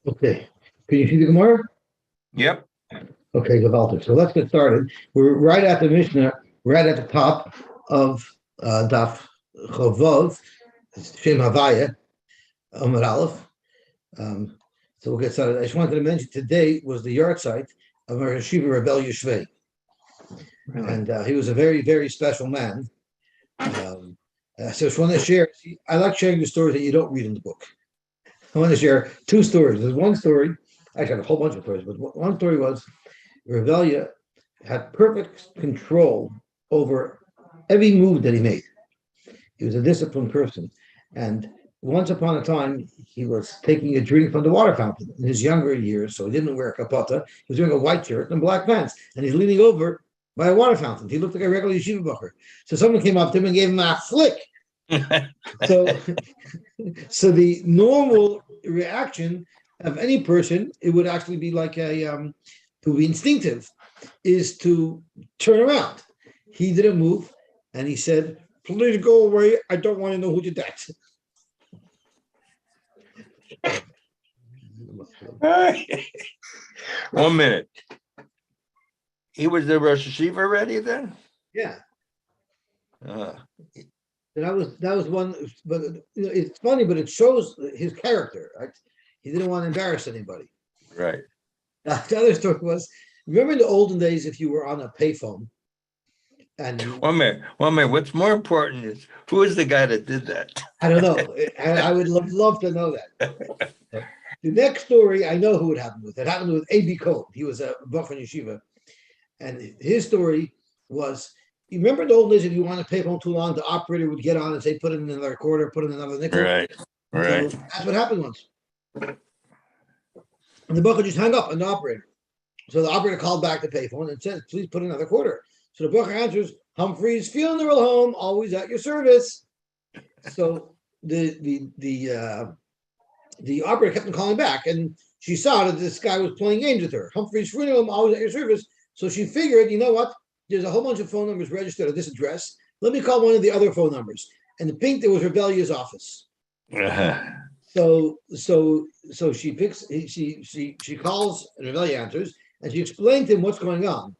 Okay. Can you see the Gemara? Yep. Okay, Gavalter. So let's get started. We're right at the Mishnah, right at the top of Daf Chovov, Shem Havaya, Amar Aleph. So we'll get started. I just wanted to mention today was the Yahrzeit of our Yeshiva Rebel Svei. Really? And he was a very, very special man. So I just want to share. I like sharing the stories that you don't read in the book. I want to share two stories. There's one story, actually, I have a whole bunch of stories, but one story was Revelia had perfect control over every move that he made. He was a disciplined person. And once upon a time, he was taking a drink from the water fountain in his younger years, so he didn't wear a kapata. He was wearing a white shirt and black pants, and he's leaning over by a water fountain. He looked like a regular yeshiva bacher. So someone came up to him and gave him a flick. So, so the normal reaction of any person, it would actually be like to be instinctive, is to turn around. He didn't move, and he said, "Please go away. I don't want to know who did that." One minute. He was the Rosh Yeshiva already then? Yeah. Uh, That was one, but it's funny, but it shows his character. Right? He didn't want to embarrass anybody. right. The other story was, remember in the olden days, if you were on a payphone, and One minute. What's more important is who is the guy that did that? I don't know, I would love to know that. The next story, I know who it happened with. It happened with A.B. Cohen. He was a buff in Yeshiva, and his story was. You remember in the old days, if you want to pay phone too long, the operator would get on and say, "Put in another quarter, put in another nickel." Right. So that's what happened once. And the bucker just hung up on the operator. So the operator called back the payphone and said, "Please put in another quarter." So the bucker answers, "Humphrey's Funeral Home, always at your service." So the operator kept on calling back, and she saw that this guy was playing games with her. "Humphrey's Funeral Home, always at your service." So she figured, you know what? There's a whole bunch of phone numbers registered at this address. Let me call one of the other phone numbers. And the pink, there was Rebellia's office. So she picks, she calls, and Rebellia answers, and she explained to him what's going on.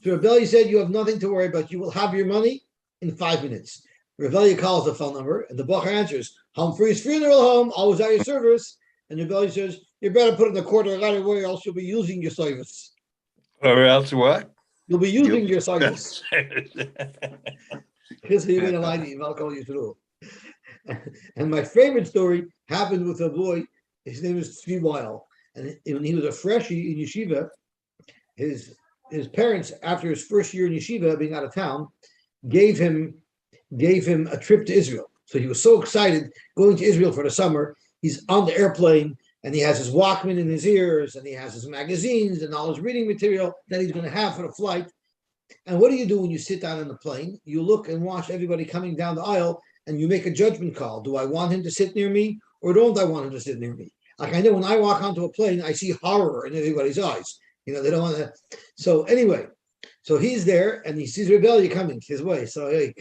So Rebellia said, "You have nothing to worry about. You will have your money in 5 minutes." Rebellia calls the phone number, and the Bacher answers, "Humphrey's Funeral Home, always at your service." And Rebellia says, "You better put in the quarter right away, or else you'll be using your service." Or else what? You'll be using your service. Because you're going to lie to you, I'll call you through. And my favorite story happened with a boy. His name is Svei. And when he was a freshie in Yeshiva, his parents, after his first year in Yeshiva, being out of town, gave him a trip to Israel. So he was so excited going to Israel for the summer. He's on the airplane, and he has his Walkman in his ears, and he has his magazines and all his reading material that he's going to have for the flight. And what do you do when you sit down in the plane? You look and watch everybody coming down the aisle, and you make a judgment call. Do I want him to sit near me, or don't I want him to sit near me? Like I know when I walk onto a plane, I see horror in everybody's eyes. You know, they don't want to. So anyway, so he's there, and he sees Rebellia coming his way. So he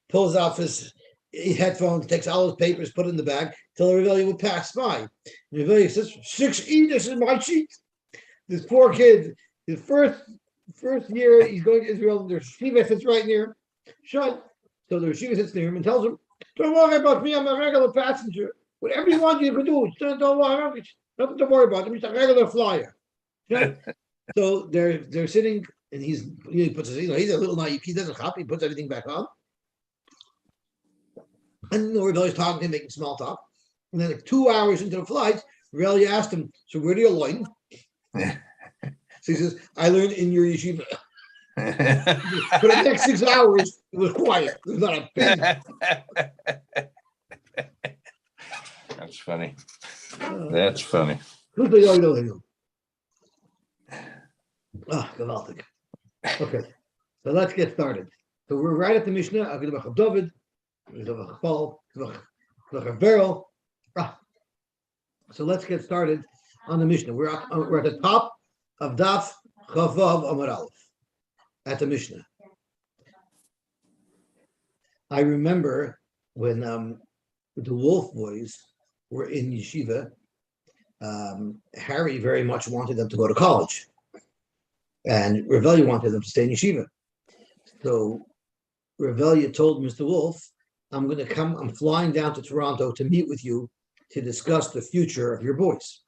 pulls off his headphones, takes all his papers, put it in the bag, till Rebellia would pass by. And Rebellia says, "6E, this is my sheet." This poor kid, his first year, he's going to Israel, and the Yeshiva sits right near. Shut. So the Yeshiva sits near him and tells him, "Don't worry about me, I'm a regular passenger. Whatever you want, you can do. Don't worry, nothing to worry about. I'm just a regular flyer." Shut. So they're sitting, and he puts his, he's a little naive. He doesn't hop. He puts everything back on. And Rebellia's talking to him, making small talk. And then 2 hours into the flight, Rebellia asked him, "So where do you learn?" So he says, "I learned in your yeshiva." For the next 6 hours, it was quiet. It was not a pin. That's funny. That's funny. Gewaltig. Okay, so let's get started. So we're right at the Mishnah. David. So let's get started on the Mishnah. We're at the top of Daf Chavav Amar Aleph at the Mishnah. I remember when the Wolf boys were in Yeshiva, Harry very much wanted them to go to college, and Revelia wanted them to stay in yeshiva. So Revelia told Mr. Wolf, I'm going to come, I'm flying down to Toronto to meet with you to discuss the future of your boys.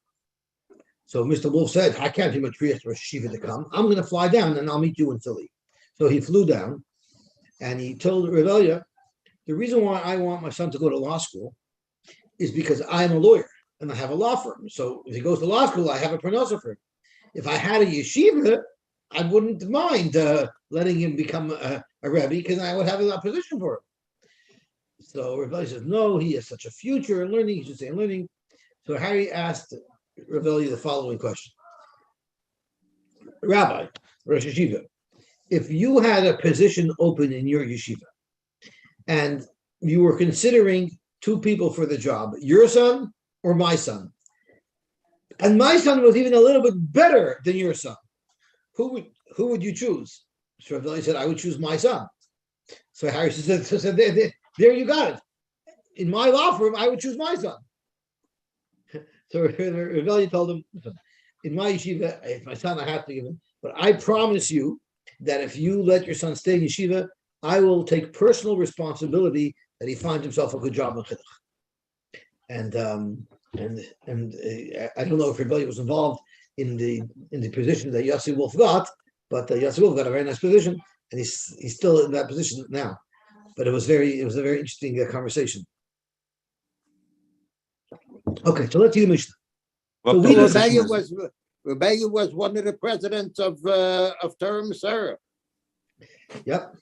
So Mr. Wolf said, I can't do much for Yeshiva to come. I'm going to fly down and I'll meet you in Philly. So he flew down and he told Revelia, the reason why I want my son to go to law school is because I'm a lawyer and I have a law firm. So if he goes to law school, I have a pronouncer for him. If I had a yeshiva, I wouldn't mind letting him become a rebbe because I would have a position for him. So Revelia says, no, he has such a future in learning. He should stay in learning. So Harry asked Revelia the following question. Rabbi, Rosh Yeshiva, if you had a position open in your yeshiva and you were considering two people for the job, your son or my son, and my son was even a little bit better than your son, who would you choose? So Revelia said, I would choose my son. So Harry said, there you got it. In my law firm, I would choose my son. So Revelia told him, in my yeshiva, if my son, I have to give him, but I promise you that if you let your son stay in yeshiva, I will take personal responsibility that he finds himself a good job in chinuch. And I don't know if Revelia was involved in the position that Yosy Wolf got, but Yosy Wolf got a very nice position, and he's still in that position now. But it was a very interesting conversation. Okay, so let's see the Mishnah. Well, So Revelia was one of the presidents of Term Sarah. Yep.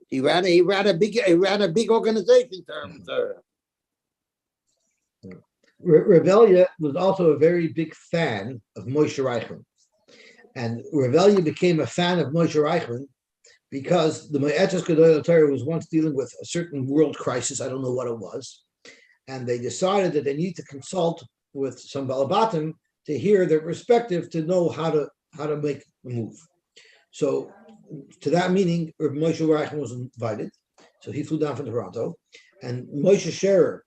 He ran a big organization, Term Sarah. Revelia was also a very big fan of Moshe Reichman. And Revelia became a fan of Moshe Reichman because the Mo'etzes Gedolei Torah was once dealing with a certain world crisis. I don't know what it was. And they decided that they need to consult with some Balabatim to hear their perspective to know how to make the move. So to that meeting, Moshe Reichman was invited. So he flew down from Toronto. And Moshe Scherer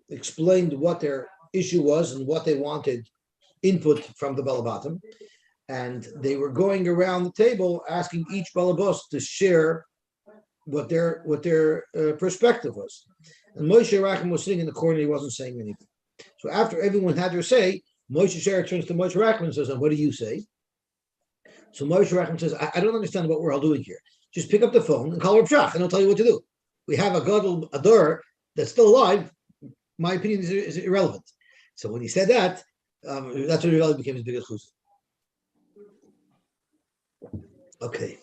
explained what their issue was and what they wanted input from the Balabatim. And they were going around the table asking each Balabos to share what their perspective was. And Moshe Reichman was sitting in the corner, he wasn't saying anything. So after everyone had their say, Moshe Scherer turns to Moshe Reichman and says, and what do you say? So Moshe Reichman says, I don't understand what we're all doing here. Just pick up the phone and call Reb Shach, and I'll tell you what to do. We have a Gadol Ador that's still alive. My opinion is irrelevant. So when he said that, that's when Revelia became his biggest chus. Okay,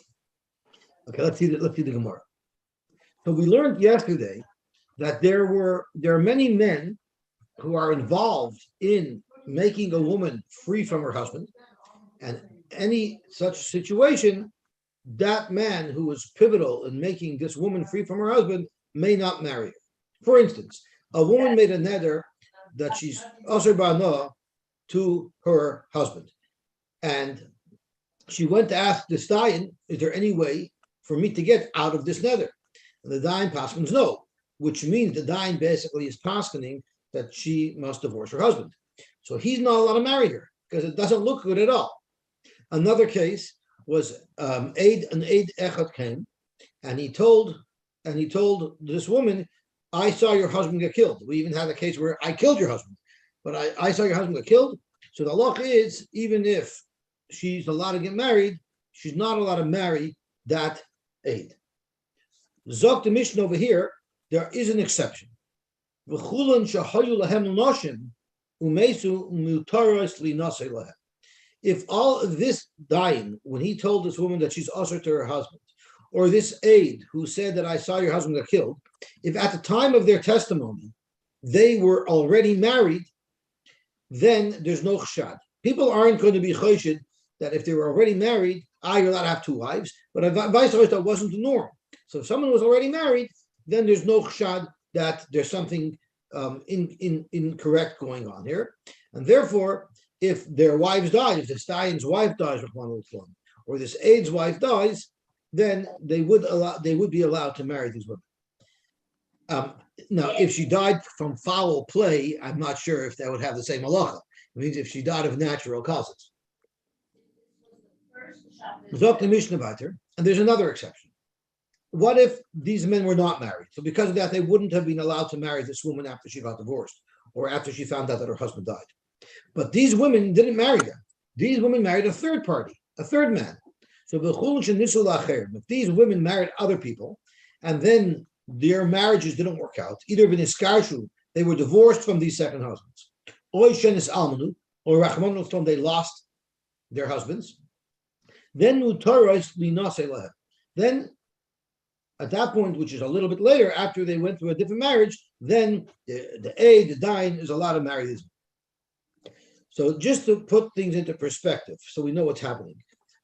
let's see the Gemara. So we learned yesterday that there are many men who are involved in making a woman free from her husband, and any such situation, that man who was pivotal in making this woman free from her husband may not marry her. For instance, a woman made a neder that she's aser ba'anoah to her husband, and she went to ask the Dayan, is there any way for me to get out of this neder? And the Dayan paskins no, which means the Dayan basically is paskining that she must divorce her husband. So he's not allowed to marry her because it doesn't look good at all. Another case was an aid echad came, and he told this woman, I saw your husband get killed. We even had a case where I killed your husband, but I saw your husband get killed. So the law is, even if she's allowed to get married, she's not allowed to marry that aid. Zok the Mishnah over here, there is an exception. If all of this dying, when he told this woman that she's usher to her husband, or this aide who said that I saw your husband get killed, if at the time of their testimony they were already married, then there's no chshad. People aren't going to be choshed that if they were already married, you're allowed to have two wives, but vice versa, that wasn't the norm. So if someone was already married, then there's no chshad that there's something incorrect going on here. And therefore, if their wives die, if the Dayan's wife dies, or this aide's wife dies, then they would be allowed to marry these women. Now, if she died from foul play, I'm not sure if that would have the same halacha. It means if she died of natural causes. Zok the Mishnah Bater, and there's another exception. What if these men were not married? So because of that, they wouldn't have been allowed to marry this woman after she got divorced or after she found out that her husband died. But these women didn't marry them. These women married a third party, a third man. So if these women married other people, and then their marriages didn't work out, either they were divorced from these second husbands, or they lost their husbands, then at that point, which is a little bit later, after they went through a different marriage, then the dain is allowed to marry this. So just to put things into perspective, so we know what's happening.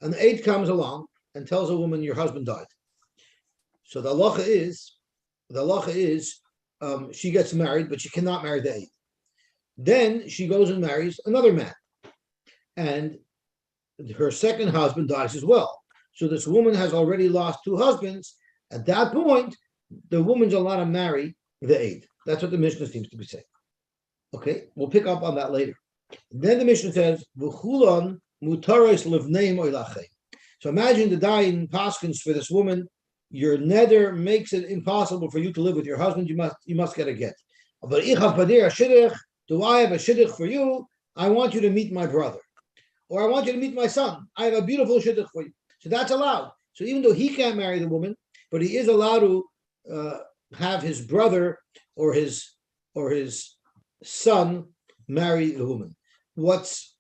An aid comes along and tells a woman, your husband died. So the halacha is, she gets married, but she cannot marry the aid. Then she goes and marries another man. And her second husband dies as well. So this woman has already lost two husbands. At that point, the woman's allowed to marry the aid. That's what the Mishnah seems to be saying. Okay, we'll pick up on that later. Then the Mishnah says, "V'chulon mutaros levneim oilachem." So imagine the dying paskins for this woman. Your neder makes it impossible for you to live with your husband. You must get a get. But ich have padir shidduch. Do I have a shidduch for you? I want you to meet my brother, or I want you to meet my son. I have a beautiful shidduch for you. So that's allowed. So even though he can't marry the woman, but he is allowed to have his brother or his son marry the woman. What's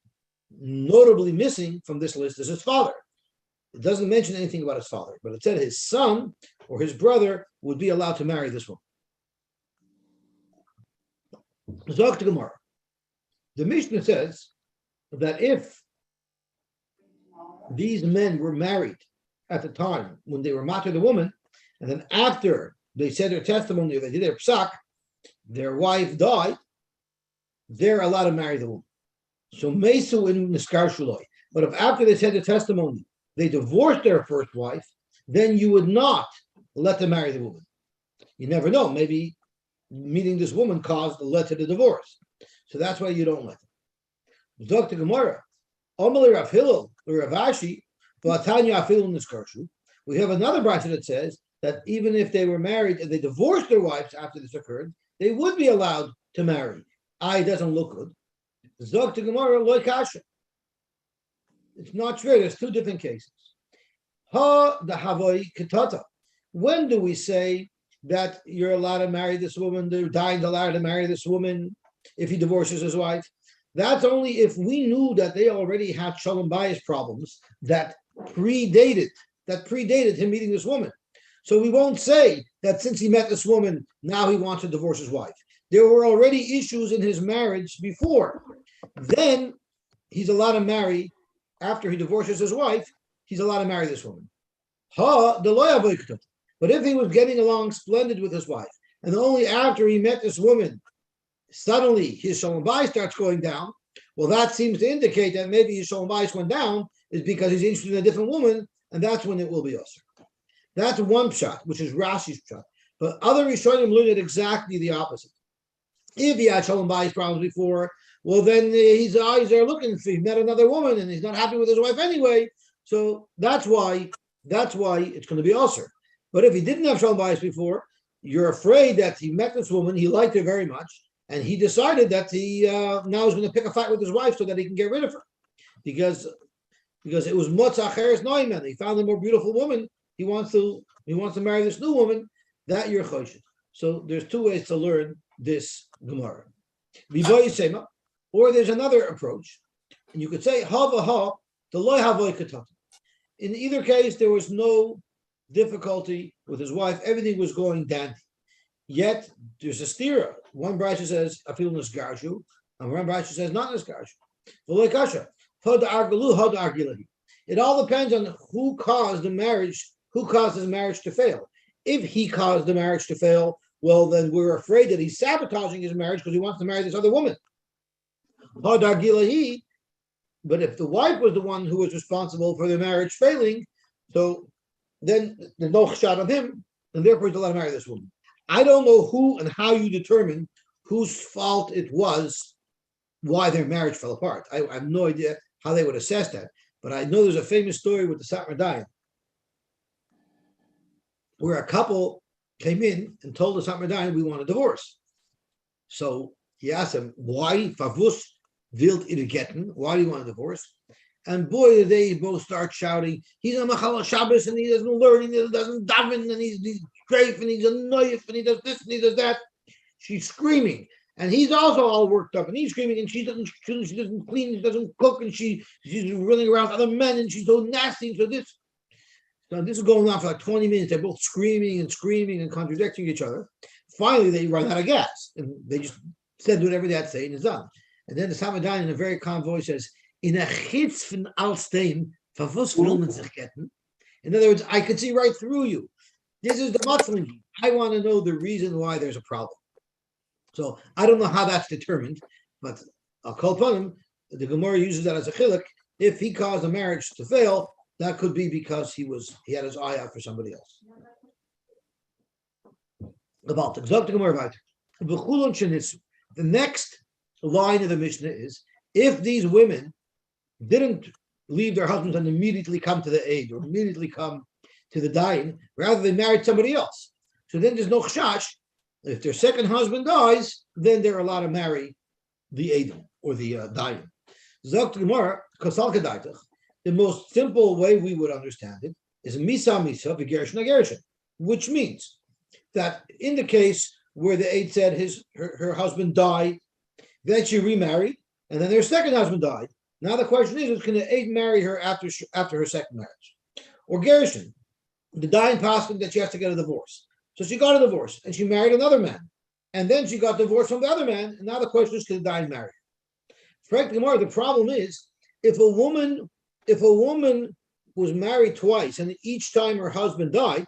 notably missing from this list is his father. It doesn't mention anything about his father, but it said his son or his brother would be allowed to marry this woman. Zok to Gemara. The Mishnah says that if these men were married at the time when they were matter the woman, and then after they said their testimony, they did their psak, their wife died, they're allowed to marry the woman. So mesu in niskar shuloi. But if after they said the testimony, they divorced their first wife, then you would not let them marry the woman. You never know. Maybe meeting this woman caused led to the divorce. So that's why you don't let them. Dr. Gemara, Omali Rav Hillel or Rav Ashi, V'atanya afilu niskarshu. We have another branch that says that even if they were married and they divorced their wives after this occurred, they would be allowed to marry. It doesn't look good. Zok to Gemara loy kasha. It's not true. There's two different cases. Ha the havoi ketata. When do we say that you're allowed to marry this woman? They're dying allowed to marry this woman if he divorces his wife. That's only if we knew that they already had shalom bayis problems that predated him meeting this woman. So we won't say that since he met this woman, now he wants to divorce his wife. There were already issues in his marriage before. Then he's allowed to marry, after he divorces his wife, he's allowed to marry this woman. But if he was getting along splendid with his wife, and only after he met this woman, suddenly his shalom bayis starts going down, well, that seems to indicate that maybe his shalom bayis went down is because he's interested in a different woman, and that's when it will be usher. That's one pshat, which is Rashi's pshat. But other Rishonim learned it exactly the opposite. If he had shalom bayis problems before, well, then his eyes are looking for he met another woman and he's not happy with his wife anyway. So that's why it's going to be usher. But if he didn't have shalom bayis before, you're afraid that he met this woman, he liked her very much, and he decided that he now is going to pick a fight with his wife so that he can get rid of her, because it was Motza Cheres Noiman. He found a more beautiful woman. He wants to marry this new woman. That you're choshen. So there's two ways to learn this Gemara. Or there's another approach, and you could say hava ha the loy havoy katata. In either case, there was no difficulty with his wife. Everything was going dandy. Yet there's a stira. One brayso says afil nisgarshu, and one brayso says not nisgarshu. V'loy kasha. It all depends on who caused the marriage, who caused his marriage to fail. If he caused the marriage to fail, well, then we're afraid that he's sabotaging his marriage because he wants to marry this other woman. But if the wife was the one who was responsible for the marriage failing, so then there's no shot on him, and therefore he's allowed to marry this woman. I don't know who and how you determine whose fault it was why their marriage fell apart. I have no idea how they would assess that. But I know there's a famous story with the Satmar Dayan, where a couple came in and told the Satmar Dayan, we want a divorce. So he asked him, why? Favus wilt ihr getten? Why do you want a divorce? And boy, did they both start shouting, he's a Machal Shabbos and he doesn't learn, and he doesn't daven, and he's great, and he's a noif, and he does this, and he does that. She's screaming. And he's also all worked up, and he's screaming, and she doesn't clean, she doesn't cook, and she's running around with other men, and she's so nasty. So this is going on for like 20 minutes. They're both screaming and contradicting each other. Finally, they run out of gas, and they just said whatever they had to say, and it's done. And then the Samadain, in a very calm voice, says, "In a chitz von alstein, favus will man sich getten." In other words, I could see right through you. This is the mutzling. I want to know the reason why there's a problem. So I don't know how that's determined, but I'll call upon him. The Gemara uses that as a chiluk. If he caused a marriage to fail, that could be because he had his eye out for somebody else. About the next line of the Mishnah is, if these women didn't leave their husbands and immediately come to the aid or immediately come to the dying, rather they married somebody else. So then there's no chashash. If their second husband dies, then they're allowed to marry the Edom or the Dayan. The most simple way we would understand it is Misa Misa v'Gershon HaGershon, which means that in the case where the Eid said her husband died, then she remarried, and then her second husband died. Now the question is can the Eid marry her after her second marriage? Or Gershon, the Dayan paskin that she has to get a divorce. So she got a divorce and she married another man. And then she got divorced from the other man. And now the question is, can the Dayan marry her? Frankly, more, the problem is if a woman was married twice and each time her husband died,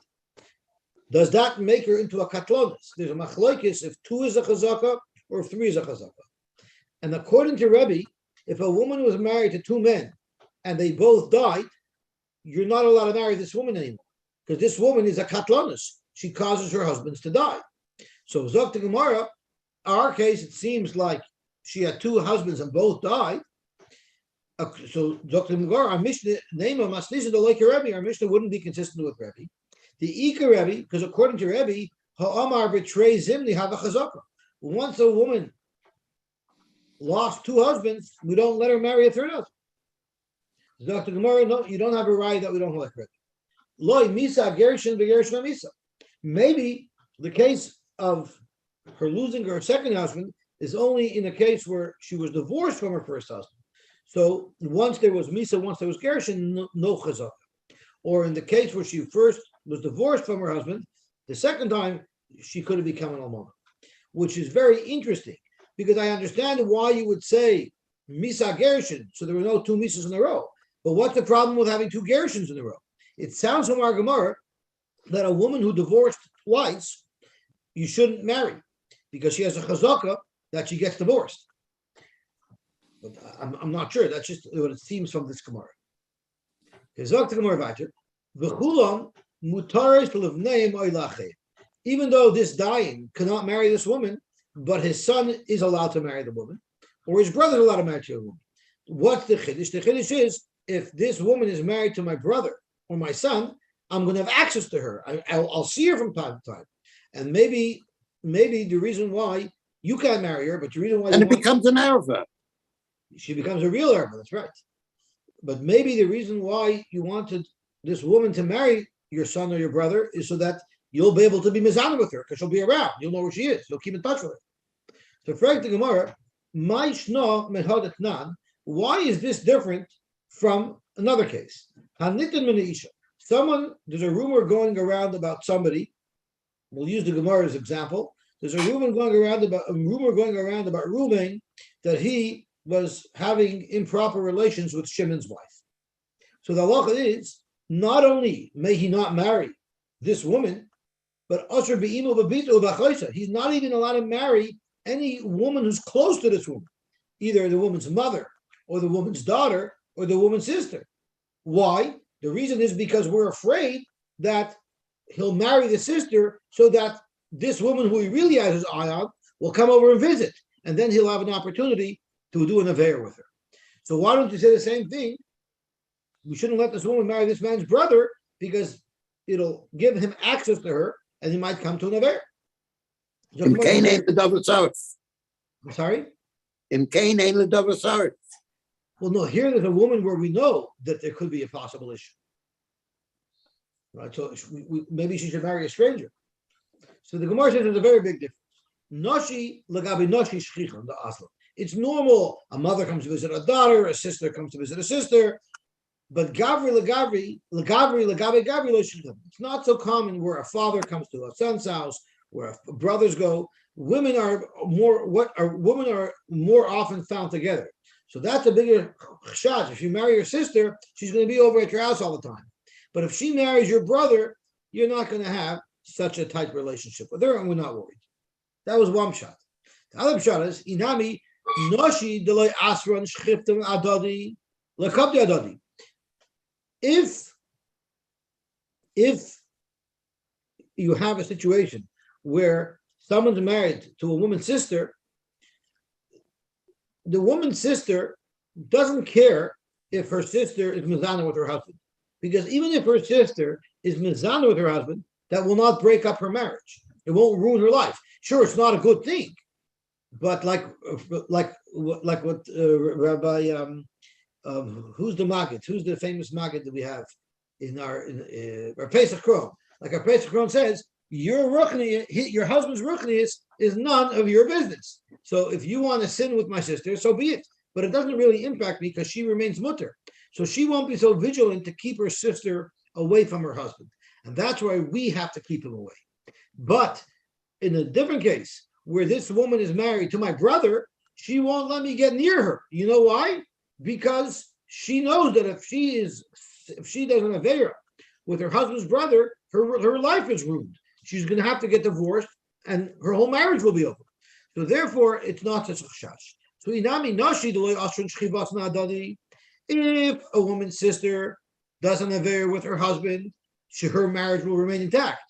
does that make her into a katlonis? There's a machlokes if 2 is a chazaka or if 3 is a chazaka. And according to Rebbe, if a woman was married to 2 men and they both died, you're not allowed to marry this woman anymore because this woman is a katlonis. She causes her husbands to die. So Zok the Gemara, our case, it seems like she had 2 husbands and both died. So Zok the Gemara, our Mishnah, our Mishnah wouldn't be consistent with Rebbe. The Ika Rebbe, because according to Rebbe, Ha'amar betrays him, have a chazaka. Once a woman lost 2 husbands, we don't let her marry a 3rd husband. Zok the Gemara, no, you don't have a right that we don't like Rebbe. Loi misa gershon begershon misa. Maybe the case of her losing her second husband is only in a case where she was divorced from her first husband. So once there was Misa, once there was Gershon, no chazaka. Or in the case where she first was divorced from her husband, the second time she could have become an almana, which is very interesting because I understand why you would say Misa Gershon, so there were no 2 Misas in a row. But what's the problem with having 2 Gershons in a row? It sounds from our Gemara that a woman who divorced twice, you shouldn't marry because she has a chazaka that she gets divorced. But I'm not sure. That's just what it seems from this Gemara. Even though this dying cannot marry this woman, but his son is allowed to marry the woman, or his brother is allowed to marry the woman. What's the chiddush? The chiddush is if this woman is married to my brother or my son, I'm going to have access to her. I'll see her from time to time. And maybe the reason why you can't marry her, but the reason why... And it becomes an Arava. She becomes a real Arava, that's right. But maybe the reason why you wanted this woman to marry your son or your brother is so that you'll be able to be mizana with her, because she'll be around. You'll know where she is. You'll keep in touch with her. So, Frank the Gemara, why is this different from another case? There's a rumor going around about somebody. We'll use the Gemara as example. There's a rumor going around about Reuben that he was having improper relations with Shimon's wife. So the halacha is not only may he not marry this woman, but he's not even allowed to marry any woman who's close to this woman, either the woman's mother or the woman's daughter or the woman's sister. Why? The reason is because we're afraid that he'll marry the sister so that this woman who he really has his eye on will come over and visit, and then he'll have an opportunity to do an affair with her. So why don't you say the same thing? We shouldn't let this woman marry this man's brother because it'll give him access to her, and he might come to an affair. Im kein ein Ledover Sarf. I'm sorry? Im kein ein Ledover Sarf. Well, no, here there's a woman where we know that there could be a possible issue. Right? So maybe she should marry a stranger. So the Gemara says there's a very big difference. Noshi lagabi noshi shchicha, the asla. It's normal. A mother comes to visit a daughter, a sister comes to visit a sister. But gavri lagabi lo shchicha. It's not so common where a father comes to a son's house, where brothers go. Women are more often found together. So that's a bigger chashash. If you marry your sister, she's going to be over at your house all the time. But if she marries your brother, you're not going to have such a tight relationship with her, and we're not worried. That was one shot. The other shot is inami noshi deloy asron shchiftem adadi lekabdi adadi. If you have a situation where someone's married to a woman's sister, the woman's sister doesn't care if her sister is mizana with her husband, because even if her sister is mizana with her husband, that will not break up her marriage. It won't ruin her life. Sure, it's not a good thing, but like what Rabbi who's the Maggid? Who's the famous Maggid that we have in our Pesach Kron? Like our Pesach Kron says, your husband's ruchnius is none of your business. So if you want to sin with my sister, so be it. But it doesn't really impact me because she remains mutter. So she won't be so vigilant to keep her sister away from her husband. And that's why we have to keep him away. But in a different case, where this woman is married to my brother, she won't let me get near her. You know why? Because she knows that if she does an affair with her husband's brother, her life is ruined. She's going to have to get divorced, and her whole marriage will be over. So therefore, it's not such a chash. So inami nashi deloy asron shchivas nadadi. If a woman's sister does an affair with her husband, her marriage will remain intact.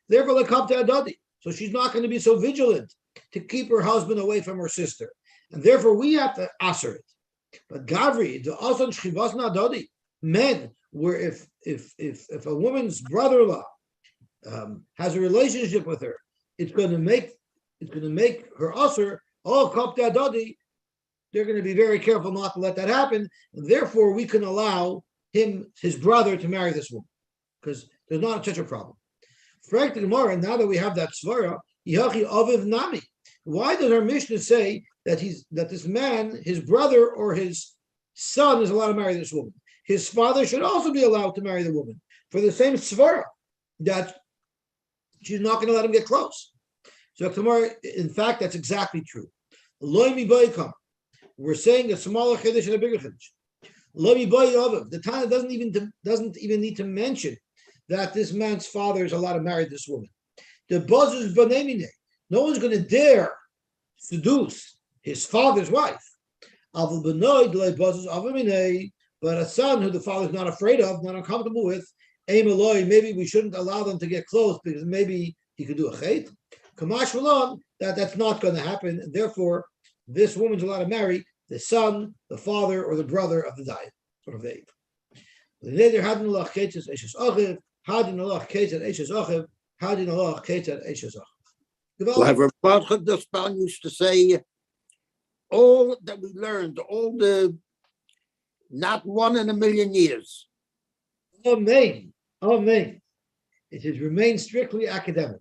Therefore, lekabdi adadi. So she's not going to be so vigilant to keep her husband away from her sister, and therefore we have to answer it. But Gavri, the Asan Shchivas Nadadi, men, where if a woman's brother-in-law has a relationship with her, it's going to make her Asr, Kapta Adadi, they're going to be very careful not to let that happen, and therefore we can allow his brother to marry this woman, because there's not such a problem. Frank the Gemara, now that we have that svara, Yachi Aviv Nami. Why does our Mishnah say that this man, his brother or his son, is allowed to marry this woman? His father should also be allowed to marry the woman for the same svara, that she's not going to let him get close. So tomorrow, in fact, that's exactly true. We're saying a smaller chiddush and a bigger chiddush. The Tana doesn't even need to mention that this man's father is allowed to marry this woman. The buzzers b'nemine. No one's going to dare seduce his father's wife. But a son who the father's not afraid of, not uncomfortable with, maybe we shouldn't allow them to get close because maybe he could do a chait. Kamash v'lon, that's not going to happen. And therefore, this woman's allowed to marry the son, the father, or the brother of the diet, or of the ape. Like Rabbi the Spanish used to say, all that we learned, not one in a million years. Amen. Amen. It has remained strictly academic.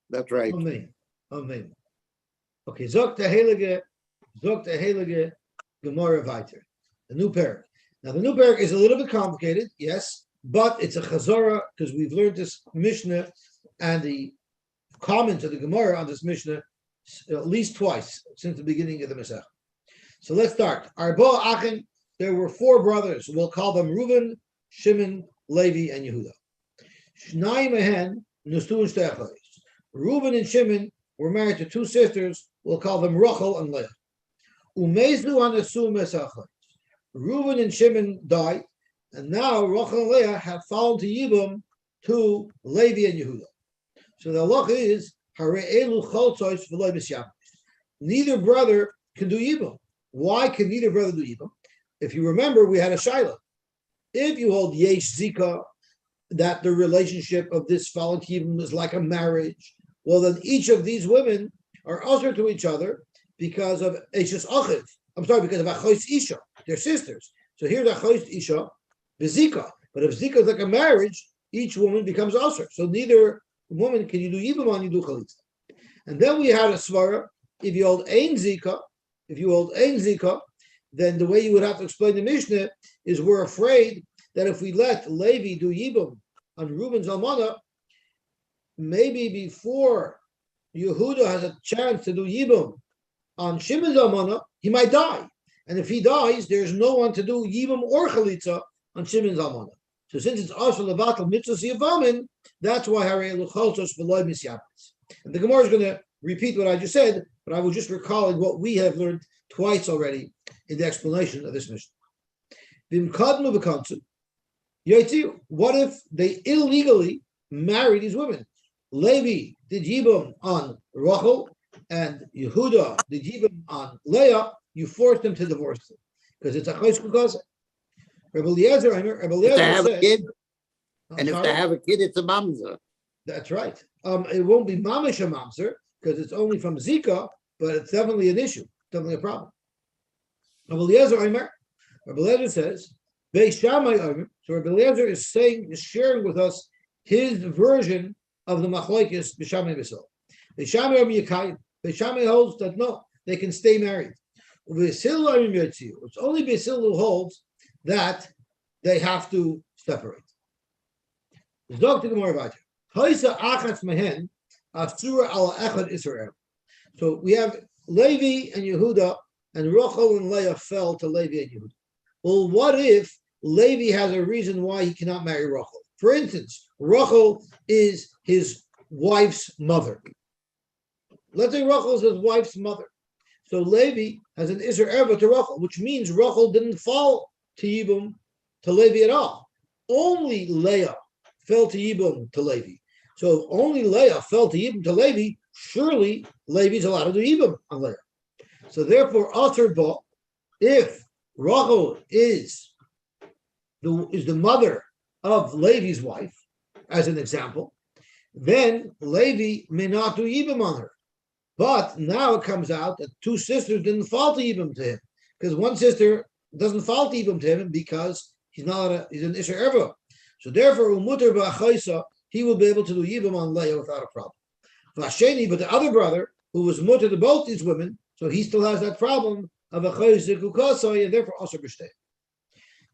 That's right. Amen. Amen. Okay, Zok the Heilige Gemara weiter. The new parak. Now the new parak is a little bit complicated, yes, but it's a chazara because we've learned this Mishnah and the comment of the Gemara on this Mishnah at least twice since the beginning of the Masech. So let's start. Arba Achim, there were four brothers. We'll call them Reuben, Shimon, Levi, and Yehuda. Shnai Mehen Nustu Shtechais. Reuben and Shimon were married to two sisters. We'll call them Rachel and Leah. Umezu Anasu Mesachais. Reuben and Shimon died, and now Rachel and Leah have fallen to Yibum to Levi and Yehuda. So the halacha is neither brother can do yibum. Why can neither brother do yibum? If you remember, we had a shaila. If you hold yesh zika, that the relationship of this fallen yibum is like a marriage, well, then each of these women are usher to each other because of eshes achiv. I'm sorry, because of achos isha. They're sisters. So here's achos isha, bezika. But if zika is like a marriage, each woman becomes usher. So neither woman can you do yibum on, you do chalitza. And then we had a svara. If you hold ein zika, then the way you would have to explain the Mishnah is we're afraid that if we let Levi do yibum on Reuben's almana, maybe before Yehuda has a chance to do yibum on Shimon's almana, he might die. And if he dies, there's no one to do yibum or chalitza on Shimon's almana. So since it's also levatal mitzvah yavamin, that's why Harei Luchaltos v'loy misyapis. And the Gemara is going to repeat what I just said, but I was just recalling what we have learned twice already in the explanation of this mission. What if they illegally marry these women? Levi did yibum on Rachel and Yehuda did yibum on Leah. You forced them to divorce them because it's a chayes kukasa. Rabbi Eliezer have says, a kid, and if they have a kid, it's a mamzer. That's right. It won't be mamish a mamzer because it's only from Zika, but it's definitely an issue, definitely a problem. Rabbi Eliezer says, Beis Shammai Omer. So Rabbi Eliezer is sharing with us his version of the machlokes Beis Shammai Beis Hillel. Beis Shammai Omer Yekayim. Beis Shammai holds that no, they can stay married. Beis Hillel Omer Yotziu. It's only Beis Hillel who holds that they have to separate. Zog to the Gemara Vayter. Hoisa achatz mehen asura ala echad Israel. So we have Levi and Yehuda, and Rachel and Leah fell to Levi and Yehuda. Well, what if Levi has a reason why he cannot marry Rachel? For instance, Rachel is his wife's mother. Let's say Rachel is his wife's mother. So Levi has an Isser Erva to Rachel, which means Rachel didn't fall to Yibum to Levi at all. Only Leah fell to Yibum to Levi. So if only Leah fell to Yibum to Levi, surely Levi's allowed to do Yibum on Leah. So therefore, Aser Ba, if Rachel is the mother of Levi's wife, as an example, then Levi may not do Yibum on her. But now it comes out that two sisters didn't fall to Yibum to him, because one sister doesn't fall to Yibum to him because he's an Isher Erva. So therefore, Umuter Ba'achaisa, he will be able to do Yibum on Leah without a problem. Vasheni, but the other brother, who was mutter to both these women, so he still has that problem of a chayzik ukasai, and therefore also b'shtei.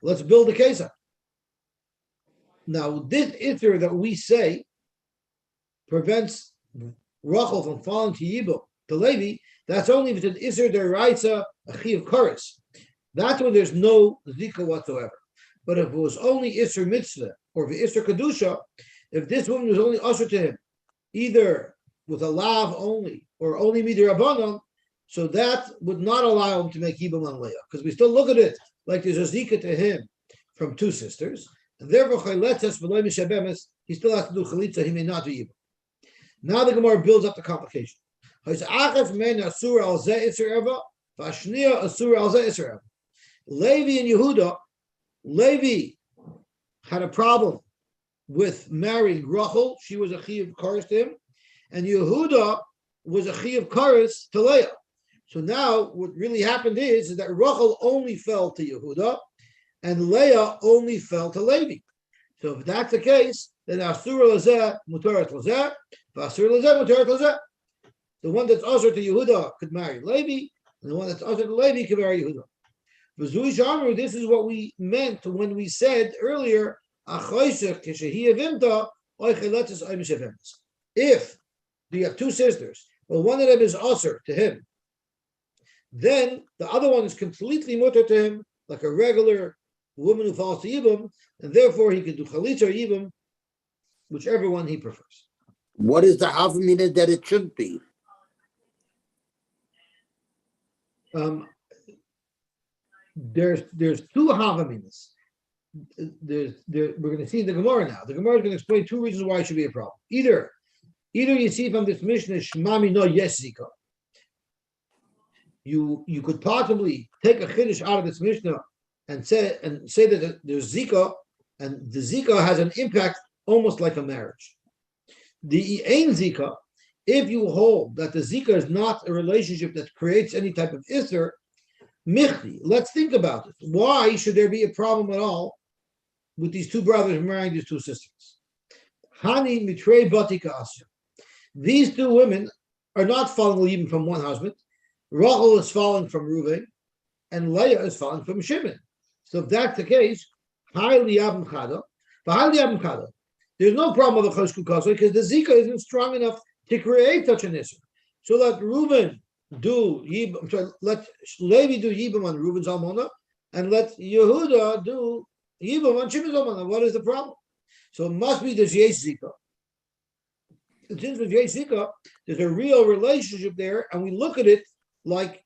Let's build the case up. Now, this iter that we say prevents Rachel from falling to Yibum, to Levi, that's only if it's an iser deraisa, a chi of chorus. That's when there's no zika whatsoever. But if it was only iser mitzvah, or if iser kedusha, if this woman was only usher to him, either with a lav only, or only midir so that would not allow him to make Yibum on Leah, because we still look at it like there's a zika to him from two sisters, and therefore he still has to do chalitza, he may not do Yibum. Now the Gemara builds up the complication. Levi and Yehuda, Levi had a problem with marrying Rachel, she was a chi of kares to him, and Yehuda was a chi of kares to Leah. So now what really happened is that Rachel only fell to Yehuda and Leah only fell to Levi. So if that's the case, then Asura Lazeh, Mutarat Lazeh, Asura Lazeh, Mutarat Lazeh. The one that's usher to Yehuda could marry Levi, and the one that's usher to Levi could marry Yehuda. This is what we meant when we said earlier, if you have two sisters, well, one of them is usher to him, then the other one is completely mutter to him, like a regular woman who falls to Yibum, and therefore he can do Chalitza or Yibum, whichever one he prefers. What is the Havamina that it should be? There's two Havaminas. We're going to see the Gemara now. The Gemara is going to explain two reasons why it should be a problem. Either Either you see from this Mishnah, Shmami no yes zika. You could possibly take a chiddush out of this Mishnah and say that there's zika, and the zika has an impact almost like a marriage. The ein zika, if you hold that the zika is not a relationship that creates any type of isser, michli, let's think about it. Why should there be a problem at all with these two brothers marrying these two sisters? Hani mitrei batika asya. These two women are not following even from one husband. Rachel is following from Reuven, and Leah is following from Shimon. So if that's the case, there's no problem with the cheshku kasei because the zika isn't strong enough to create such an issue. So let Reuven do Yibam. Let Levi do Yibam on Reuven's almana, and let Yehuda do Yibam on Shimon's almana. What is the problem? So it must be there's yesh zika. Since with yesh zika, there's a real relationship there, and we look at it like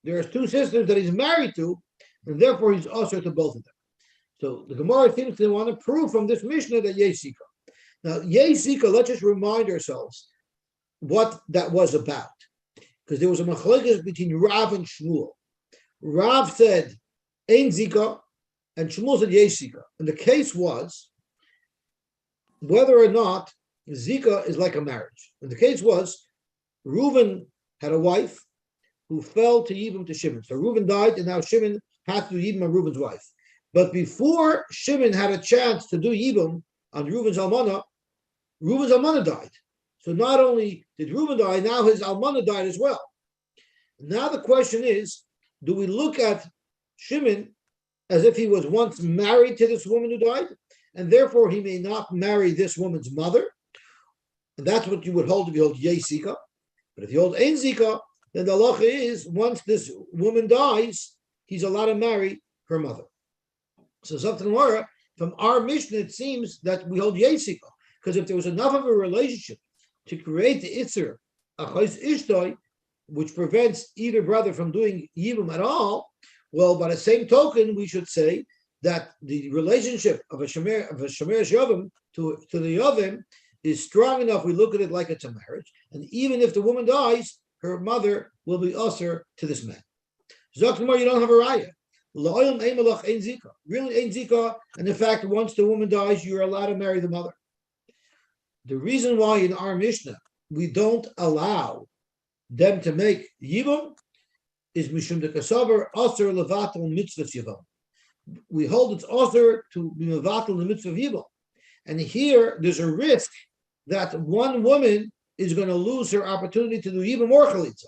there's two sisters that he's married to, and therefore he's also to both of them. So the Gemara thinks they want to prove from this Mishnah that yesh zika. Now, yesh zika, let's just remind ourselves what that was about. Because there was a machlokes between Rav and Shmuel. Rav said, ein zika, and Shmuel said yesh zika. And the case was whether or not zika is like a marriage. And the case was, Reuven had a wife who fell to Yibam to Shimon. So Reuven died, and now Shimon had to do Yibam on Reuven's wife. But before Shimon had a chance to do Yibam on Reuven's almana died. So not only did Reuven die, now his almana died as well. Now the question is, do we look at Shimon as if he was once married to this woman who died, and therefore he may not marry this woman's mother? And that's what you would hold if you hold yesh zika. But if you hold ein zika, then the halacha is once this woman dies, he's allowed to marry her mother. So something more from our Mishnah, it seems that we hold yesh zika, because if there was enough of a relationship to create the itzer achos ishtoi, which prevents either brother from doing yibum at all, well, by the same token, we should say that the relationship of a shomer yavim to the yavim is strong enough. We look at it like it's a marriage, and even if the woman dies, her mother will be usher to this man. Zakmar, you don't have a raya. Really ain't zika, and in fact, once the woman dies, you're allowed to marry the mother. The reason why in our Mishnah we don't allow them to make yibum is mishum de kasaver aser levatel mitzvah yivam. We hold it's aser to be levatel the mitzvah yibum, and here there's a risk that one woman is going to lose her opportunity to do yibum or chalitza,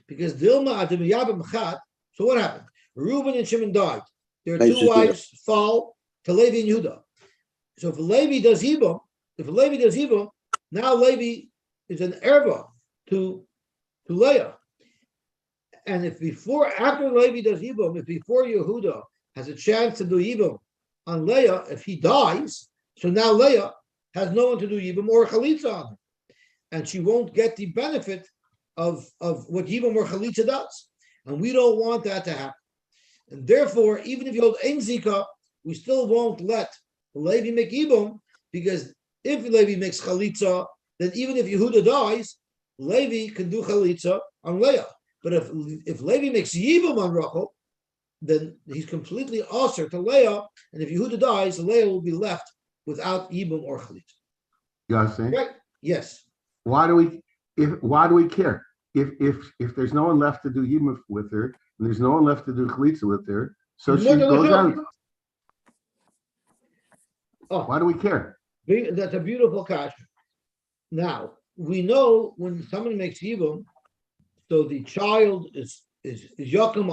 because dilma adim yabim chat. So what happened? Reuben and Shimon died. Their two wives fall to Levi and Yehuda. So if Levi does yibum, now Levi is an erva to Leah. And if after Levi does yibum, if before Yehuda has a chance to do yibum on Leah, if he dies, so now Leah has no one to do yibum or chalitza on her, and she won't get the benefit of what yibum or chalitza does. And we don't want that to happen. And therefore, even if you hold ein zika, we still won't let Levi make yibum, because if Levi makes chalitza, then even if Yehuda dies, Levi can do chalitza on Leah. But if Levi makes yibum on Rachel, then he's completely usher to Leah, and if Yehuda dies, Leah will be left without yibum or chalitza. Yosy? Right? Yes. Why do we care? If there's no one left to do yibum with her, and there's no one left to do chalitza with her, so she goes out. Oh, why do we care? That's a beautiful question. Now we know when someone makes yibum, so the child is yakum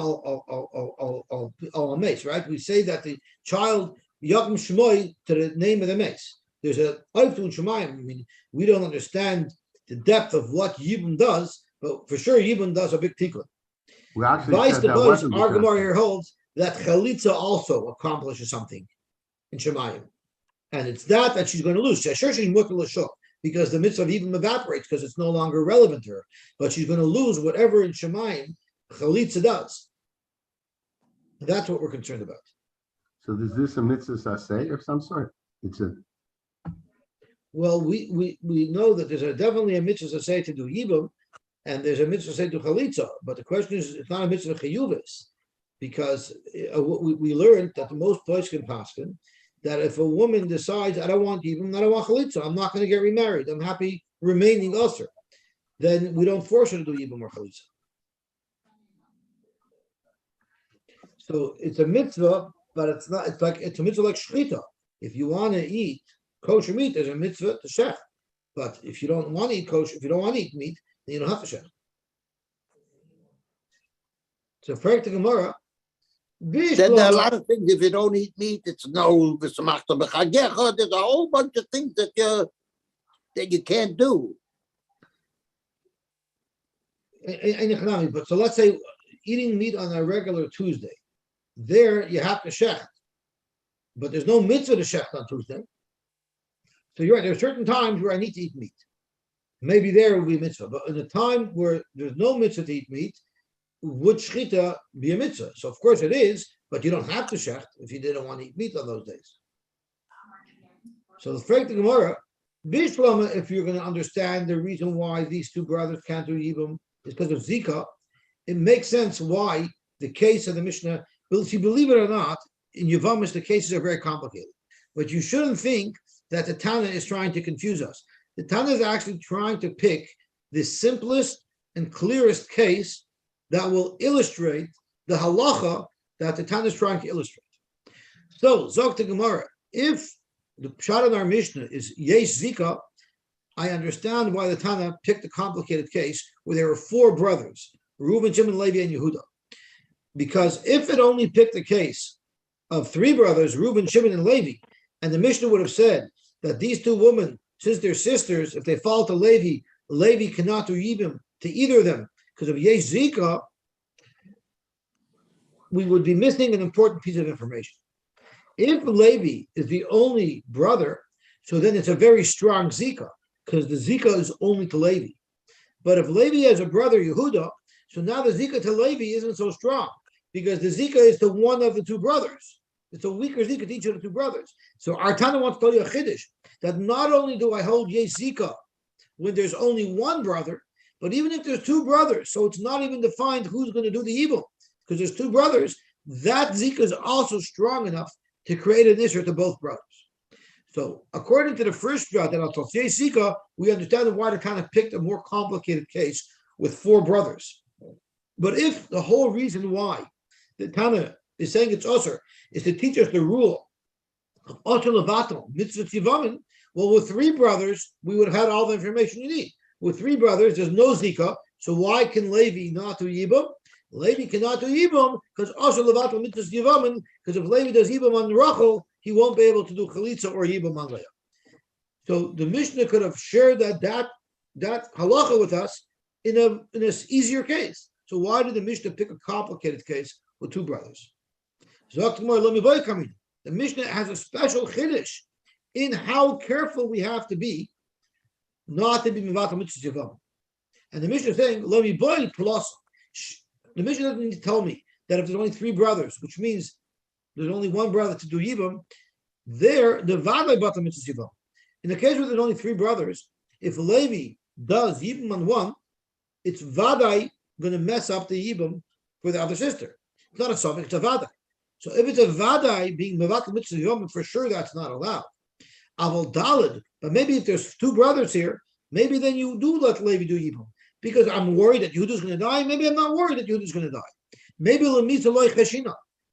al mace, right? We say that the child yakum shmoi to the name of the mace. There's a oiftun shemayim. I mean, we don't understand the depth of what yibum does, but for sure yibum does a big tikkun. We actually said that wasn't our Gemara here holds that chalitza also accomplishes something in shemayim, and it's that she's going to lose. Because the mitzvah even evaporates because it's no longer relevant to her. But she's going to lose whatever in Shemayim chalitza does. And that's what we're concerned about. So is this a mitzvah saseh of some sort? It's a. Well, we know that there's definitely a mitzvah to say to do yibum, and there's a mitzvah to say to chalitza. But the question is, it's not a mitzvah chiyuvis, because we learned that the most poskim paskin that if a woman decides, I don't want yibum, I don't want chalitza, I'm not going to get remarried, I'm happy remaining usher, then we don't force her to do yibum or chalitza. So it's a mitzvah, but it's not. It's a mitzvah like shchita. If you want to eat kosher meat, there's a mitzvah to shech. But if you don't want to eat kosher, if you don't want to eat meat, then you don't have to shech. So for the Gemara, then there are a lot of things. If you don't eat meat, it's no. There's a whole bunch of things that you can't do. But so let's say eating meat on a regular Tuesday, there you have to shech, but there's no mitzvah to shech on Tuesday. So you're right. There are certain times where I need to eat meat. Maybe there will be a mitzvah, but in a time where there's no mitzvah to eat meat, would shchita be a mitzvah? So of course it is, but you don't have to shech if you didn't want to eat meat on those days. So the fact of the Gemara, Bishlama, if you're going to understand the reason why these two brothers can't do yibum is because of Zika, it makes sense why the case of the Mishnah. Well, if you believe it or not, in Yevamos the cases are very complicated. But you shouldn't think that the Tana is trying to confuse us. The Tana is actually trying to pick the simplest and clearest case that will illustrate the halacha that the Tana is trying to illustrate. So, Zok the Gemara, if the pshat in our Mishnah is Yesh Zika, I understand why the Tana picked a complicated case where there were four brothers, Reuben, Shimon, Levi, and Yehuda. Because if it only picked the case of three brothers, Reuben, Shimon, and Levi, and the Mishnah would have said that these two women, since they're sisters, if they fall to Levi, Levi cannot do yibum to either of them because of Yesh Zika, we would be missing an important piece of information. If Levi is the only brother, so then it's a very strong Zika, because the Zika is only to Levi. But if Levi has a brother, Yehuda, so now the Zika to Levi isn't so strong, because the Zika is to one of the two brothers. It's a weaker Zika to each of the two brothers. So our Tana wants to tell you a chiddush, that not only do I hold Yesh Zika when there's only one brother, but even if there's two brothers, so it's not even defined who's going to do the evil, because there's two brothers, that Zika is also strong enough to create an issue to both brothers. So according to the first drought that I'll tell Yesh Zika, we understand why they kind of picked a more complicated case with four brothers. But if the whole reason why the Tana is saying it's usher is to teach us the rule of usher levatel mitzvah tzivamin, well, with three brothers, we would have had all the information you need. With three brothers, there's no Zika, so why can Levi not do yibum? Levi cannot do yibum because usher levatel mitzvah tzivamin, because if Levi does yibum on Rachel, he won't be able to do chalitza or yibum on Leah. So the Mishnah could have shared that halacha with us in an easier case. So why did the Mishnah pick a complicated case with two brothers? The Mishnah has a special chiddush in how careful we have to be not to be mevatel mitzvah tzivamin. And the Mishnah is saying, "Lo miboy plus." The Mishnah doesn't need to tell me that if there's only three brothers, which means there's only one brother to do yibum, there the vaday batel mitzvah tzivamin. In the case where there's only three brothers, if Levi does yibum on one, it's vaday going to mess up the yibum for the other sister. It's not a suffix, it's a vaday. So if it's a vaday being mevatel mitzvah tzivamin, for sure that's not allowed. Aval dalid, but maybe if there's two brothers here, maybe then you do let Levi do yibum, because I'm worried that Yehuda's going to die. Maybe I'm not worried that Yehuda's going to die. Maybe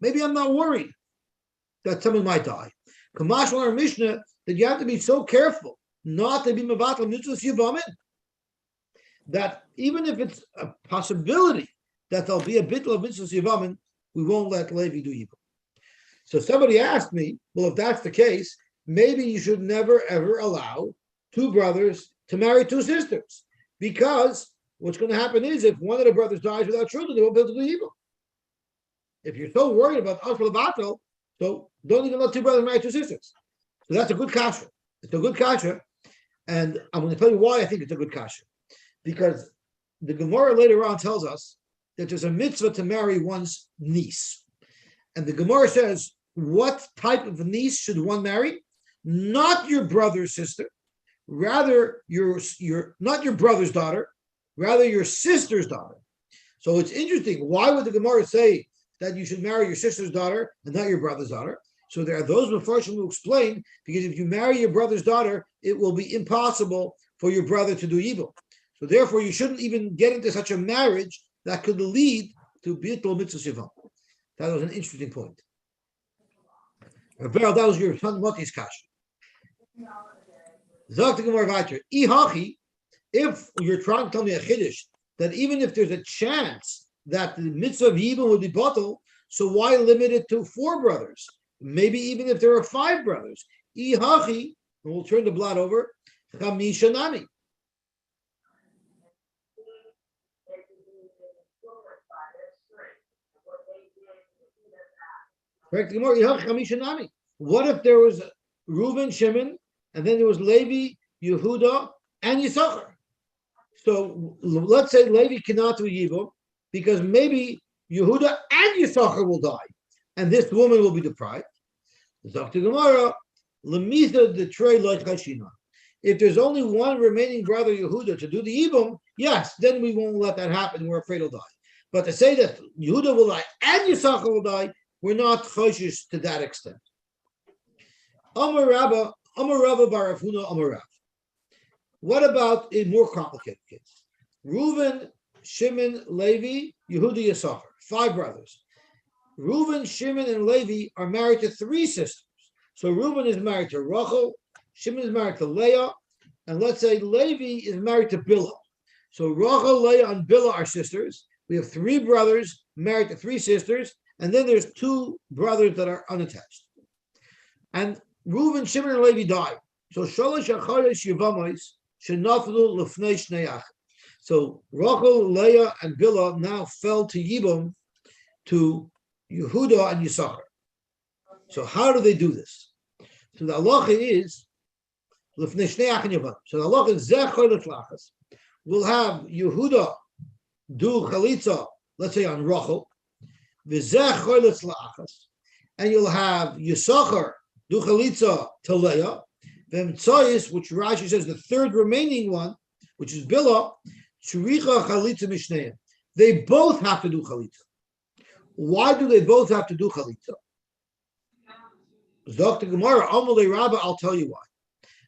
maybe I'm not worried that someone might die. Kamash on our Mishnah that you have to be so careful not to be mevatel mitzvah tzivamin, that even if it's a possibility that there'll be a bittul of mitzvah tzivamin, we won't let Levi do yibum. So somebody asked me, well, if that's the case, maybe you should never ever allow two brothers to marry two sisters, because what's going to happen is if one of the brothers dies without children, they won't be able to do yibum. If you're so worried about usher levatel, so don't even let two brothers marry two sisters. So that's a good kasha. It's a good kasha, and I'm going to tell you why I think it's a good kasha. Because the Gemara later on tells us that there's a mitzvah to marry one's niece. And the Gemara says, what type of niece should one marry? Not your brother's sister, rather your not your brother's daughter, rather your sister's daughter. So it's interesting. Why would the Gemara say that you should marry your sister's daughter and not your brother's daughter? So there are those Mepharshim who explain, because if you marry your brother's daughter, it will be impossible for your brother to do evil. So therefore, you shouldn't even get into such a marriage that could lead to Bittul Mitzvah Shivam. That was an interesting point. That was your son Moti's Kash. Zok the Gemara Vacher. Ihachi, if you're trying to tell me a Chiddush, that even if there's a chance that the mitzvah of Yibum would be bottled, so why limit it to 4 brothers? Maybe even if there are 5 brothers. Ihachi, and we'll turn the blot over, Chamisha Nami. What if there was Reuben, Shimon, and then there was Levi, Yehuda, and Yisachar? So let's say Levi cannot do Yibum because maybe Yehuda and Yisachar will die, and this woman will be deprived. If there's only one remaining brother Yehuda to do the Yibum, yes, then we won't let that happen. We're afraid he'll die. But to say that Yehuda will die and Yisachar will die, we're not choshish to that extent. Amar Rabba bar Avuna Amar Rav. What about a more complicated case? Reuven, Shimon, Levi, Yehuda, Yisachar, 5 brothers. Reuven, Shimon, and Levi are married to 3 sisters. So Reuven is married to Rachel, Shimon is married to Leah, and let's say Levi is married to Bilhah. So Rachel, Leah, and Bilhah are sisters. We have 3 brothers married to 3 sisters, and then there's 2 brothers that are unattached. And Reuven, Shimon, and Levi die. So Sholosh Chodesh Yevamos shenaflu lefnei shnei achim. So Rachel, Leah, and Bilhah now fell to Yibum, to Yehuda and Yisachar. So how do they do this? So the halacha is lefnei shnei achim Yevamos. So the halacha is zeh chodesh lachas. We'll have Yehuda do chalitza, let's say on Rachel, v'zeh chodesh lachas, and you'll have Yisachar do chalitza to Leah. V'mtzoyis, which Rashi says the 3rd remaining one, which is Bilhah, shricha chalitza mishneim. They both have to do chalitza. Why do they both have to do chalitza? Dr. Gemara, Amalei Rabba, I'll tell you why.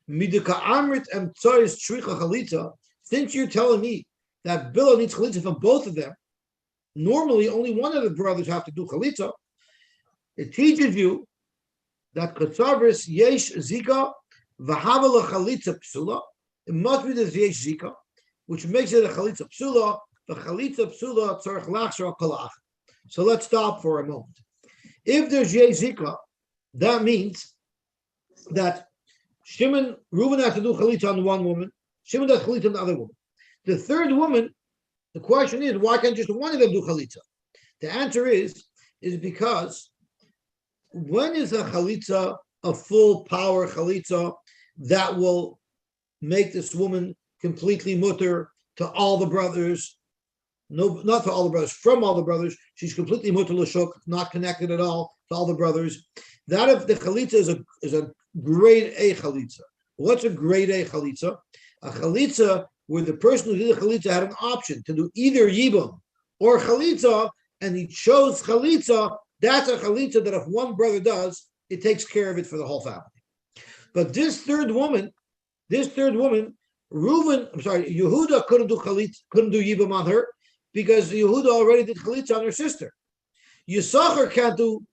Midika amrit emtzoyis shricha chalitza. Since you're telling me that Bilhah needs chalitza from both of them, normally only one of the brothers have to do chalitza. It teaches you that Katzavris Yesh Zika Vahavala Chalitza Psula. It must be the Yesh Zika, which makes it a Chalitza Psula. The Chalitza Psula Tzarech Lachshar Kalach. So let's stop for a moment. If there's Yesh Zika, that means that Reuben has to do Chalitza on one woman, Shimon does Chalitza on the other woman. The 3rd woman, the question is, why can't just one of them do Chalitza? The answer is because when is a chalitza a full power chalitza that will make this woman completely mutter to all the brothers? No, not to all the brothers, from all the brothers. She's completely mutter l'shuk, not connected at all to all the brothers. That if the chalitza is a grade A chalitza. What's a grade A chalitza? A chalitza where the person who did the chalitza had an option to do either yibum or chalitza, and he chose chalitza. That's a chalitza that if one brother does, it takes care of it for the whole family. But this third woman, Yehuda couldn't do chalitza, couldn't do yibum on her because Yehuda already did chalitza on her sister. Yisachar can't do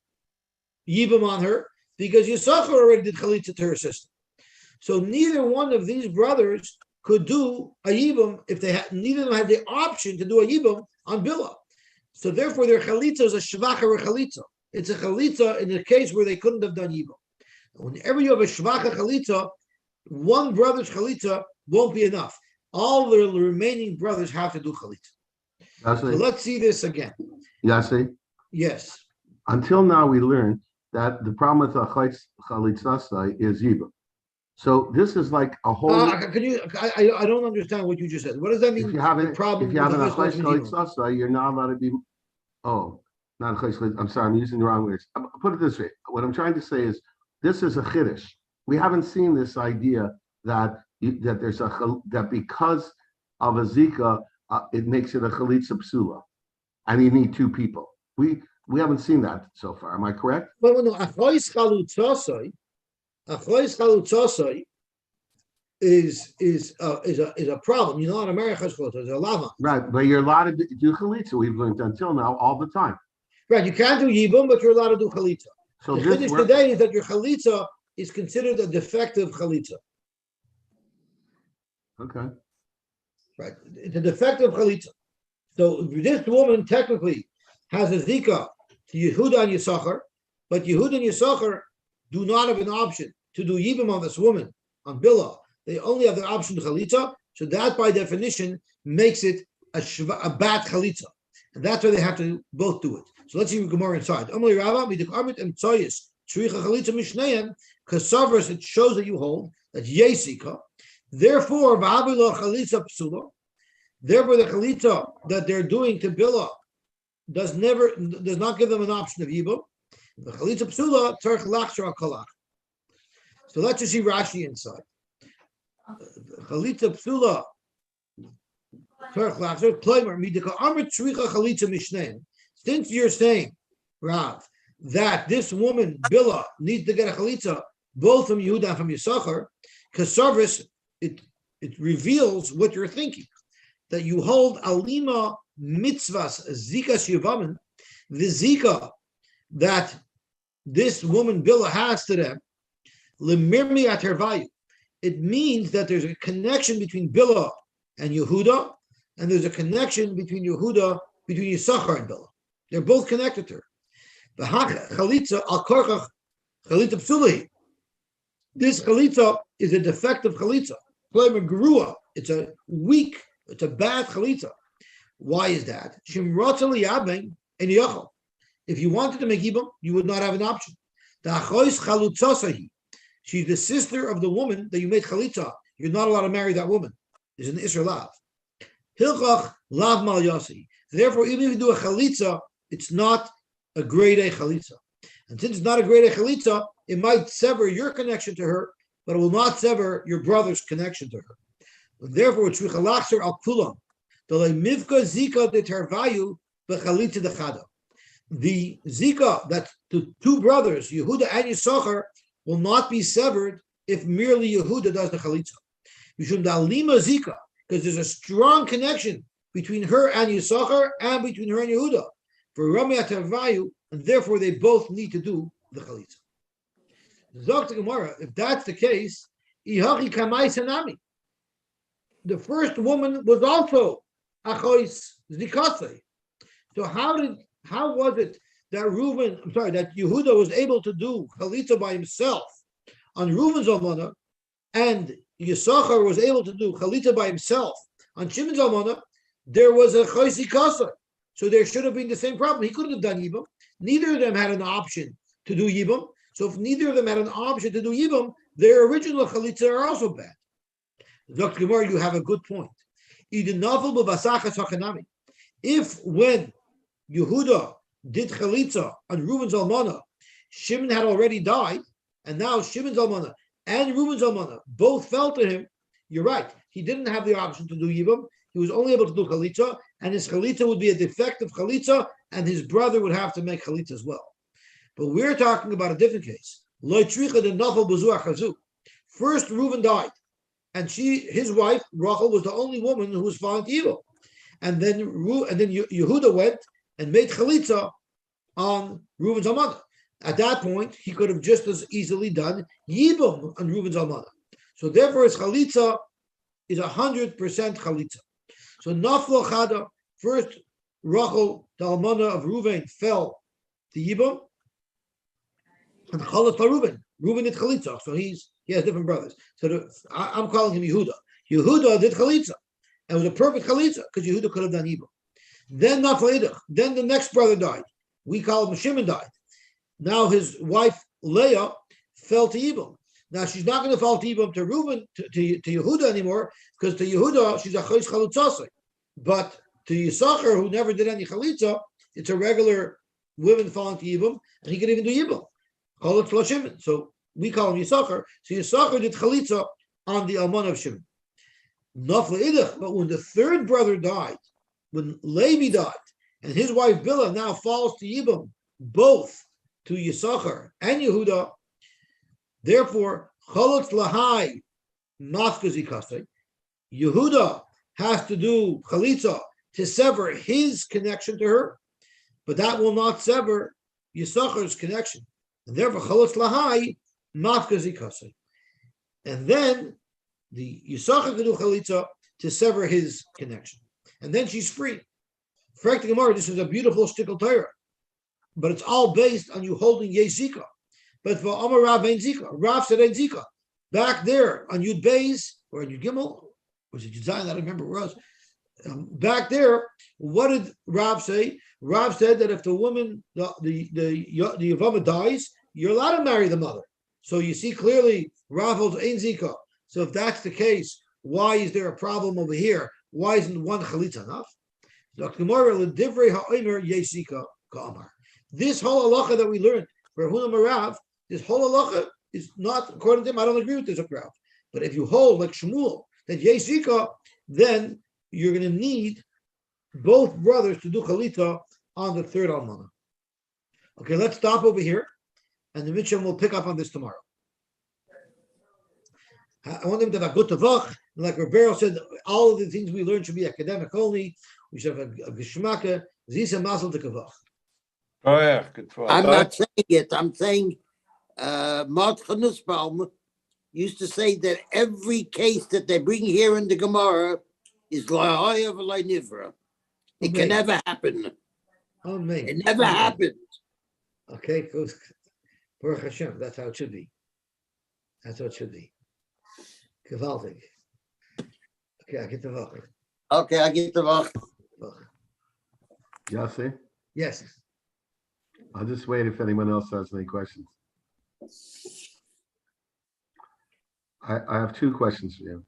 yibum on her because Yisachar already did chalitza to her sister. So neither one of these brothers could do a yibum if they had. Neither of them had the option to do a yibum on Bilhah. So therefore, their chalitza is a shvacher chalitza. It's a chalitza in the case where they couldn't have done yibum. Whenever you have a shvacher chalitza, one brother's chalitza won't be enough. All the remaining brothers have to do chalitza. So let's see this again. Yosy? Yes. Until now, we learned that the problem with a chalitza is yibum. So this is like a whole. I don't understand what you just said. What does that mean? If you have a chalitza, you're not allowed to be. Oh, not a chalitza. I'm sorry, I'm using the wrong words. I'll put it this way. What I'm trying to say is this is a chiddush. We haven't seen this idea that that there's that because of a zika, it makes it a chalitza psula, and you need two people. We haven't seen that so far. Am I correct? Well, no, achois chalutzosoi is a problem. You know, in America, there's a lama. Right, but you're allowed to do chalitza. We've learned until now all the time. Right, you can't do yibum, but you're allowed to do chalitza. So the chiddush today is that your chalitza is considered a defective chalitza. Okay. Right, it's a defective chalitza. So this woman technically has a zika to Yehuda and Yisachar, but Yehuda and Yisachar do not have an option to do yibum on this woman, on Bilah. They only have the option to chalitza, so that by definition makes it a bad chalitza. And that's why they have to both do it. So let's see Gemara inside. Kasavras, it shows that you hold that Yesika. Therefore, therefore the chalitza that they're doing to Bilah does not give them an option of yibum. The chalitza psula tzarich lachshar al kolach. So let's just see Rashi inside. Chalitza psula tzarich lachshar kloimer midika amrit shricha chalitza mishnein. Since you're saying, Rav, that this woman Bilah needs to get a chalitza both from Yehuda and from Yisachar, kasavris, it reveals what you're thinking, that you hold alima mitzvahs zikas Yevamos, the zika that this woman Bilah has to them, lemirmi at her value. It means that there's a connection between Bilah and Yehuda, and there's a connection between Yisachar and Bilah. They're both connected to her. The chalitza al korchach chalitza psulahi. This chalitza is a defective chalitza. It's a weak, it's a bad chalitza. Why is that? If you wanted to make yibum, you would not have an option. She's the sister of the woman that you made chalitza. You're not allowed to marry that woman. There's an isser lav. Hilchach lav mal Yosy. Therefore, even if you do a chalitza, it's not a grade A chalitza. And since it's not a grade A chalitza, it might sever your connection to her, but it will not sever your brother's connection to her. Therefore, it's richalachser al kulam. The zika detervayu b'chalitza dechada. The zika that the two brothers, Yehuda and Yisachar, will not be severed if merely Yehuda does the chalitza. Mishum dalima zika, because there's a strong connection between her and Yisachar and between her and Yehuda. For Rami Atavayu, and therefore they both need to do the chalitza. Zok to Gemara, if that's the case, ihachi kamai sanami. The first woman was also achois zikasei. So how was it that that Yehuda was able to do chalitza by himself on Reuven's almana, and Yisachar was able to do chalitza by himself on Shimon's almana? There was a chois zikasei. So there should have been the same problem. He couldn't have done yibum. Neither of them had an option to do yibum. So if neither of them had an option to do yibum, their original chalitza are also bad. Dr. Gemara, you have a good point. If when Yehuda did chalitza on Reuven's almana, Shimon had already died, and now Shimon's almana and Reuven's almana both fell to him, you're right. He didn't have the option to do yibum. He was only able to do chalitza, and his chalitza would be a defective chalitza, and his brother would have to make chalitza as well. But we're talking about a different case. First, Reuven died, and his wife Rachel was the only woman who was fallen to evil. And then Yehuda went and made chalitza on Reuven's almana. At that point, he could have just as easily done yibum on Reuven's almana. So therefore, his chalitza is 100% chalitza. So naflo chada, first Rachel, the almana of Reuven, fell to yibum, and chalat Reuven. Reuven did chalitza, so he has different brothers. So I'm calling him Yehuda. Yehuda did chalitza, and it was a perfect chalitza because Yehuda could have done yibum. Then naflo, then the next brother died. We call him Shimon died. Now his wife Leah fell to yibum. Now she's not going to fall to yibum to Reuven to Yehuda anymore, because to Yehuda she's a chois chalutzasei. But to Yisachar, who never did any chalitza, it's a regular woman falling to yibum, and he can even do yibum. Call it Shimon. So we call him Yisachar. So Yisachar did chalitza on the alman of Shimon. But when the third brother died, when Levi died, and his wife Bilhah now falls to Yibam, both to Yisachar and Yehuda, therefore, Chalutz Lahai Mafkazi Kasei, Yehuda has to do Chalitza to sever his connection to her, but that will not sever Yisachar's connection. And therefore, Chalutz Lahai Mafkazi Kasei. And then the Yisachar can do Chalitza to sever his connection. And then she's free. Frank the Gemara, this is a beautiful shtickle Torah, but it's all based on you holding Yezika. But for Amar Rav Ein Zika, Rav said Ein Zika. Back there on Yud Beis or on Yud Gimel, was it Yud Zayin? I don't remember where it was. Back there, what did Rav say? Rav said that if the woman, the Yevama dies, you're allowed to marry the mother. So you see clearly Rav holds Ein Zika. So if that's the case, why is there a problem over here? Why isn't one chalitza enough? This whole halacha that we learned, this whole halacha is not, according to him, I don't agree with this Rav. But if you hold like Shmuel, that Yeshika, then you're going to need both brothers to do chalitza on the third almana. Okay, let's stop over here, and the Mitchell will pick up on this tomorrow. I want them to have a good tavach. Like Roberto said, all of the things we learn should be academic only. We should have a geshmaka, zisa mazel to kavach. Oh yeah, good for I'm not saying it. I'm saying Martin Nussbaum used to say that every case that they bring here in the Gemara is la'hoya v'lo nivra. It can never happen. Amen. It never happened. Okay, good. Baruch Hashem, that's how it should be. That's how it should be. Gewaltig. Okay, I get the vote. Okay, I get the vote. Yosy? Yes. I'll just wait if anyone else has any questions. I have two questions for you.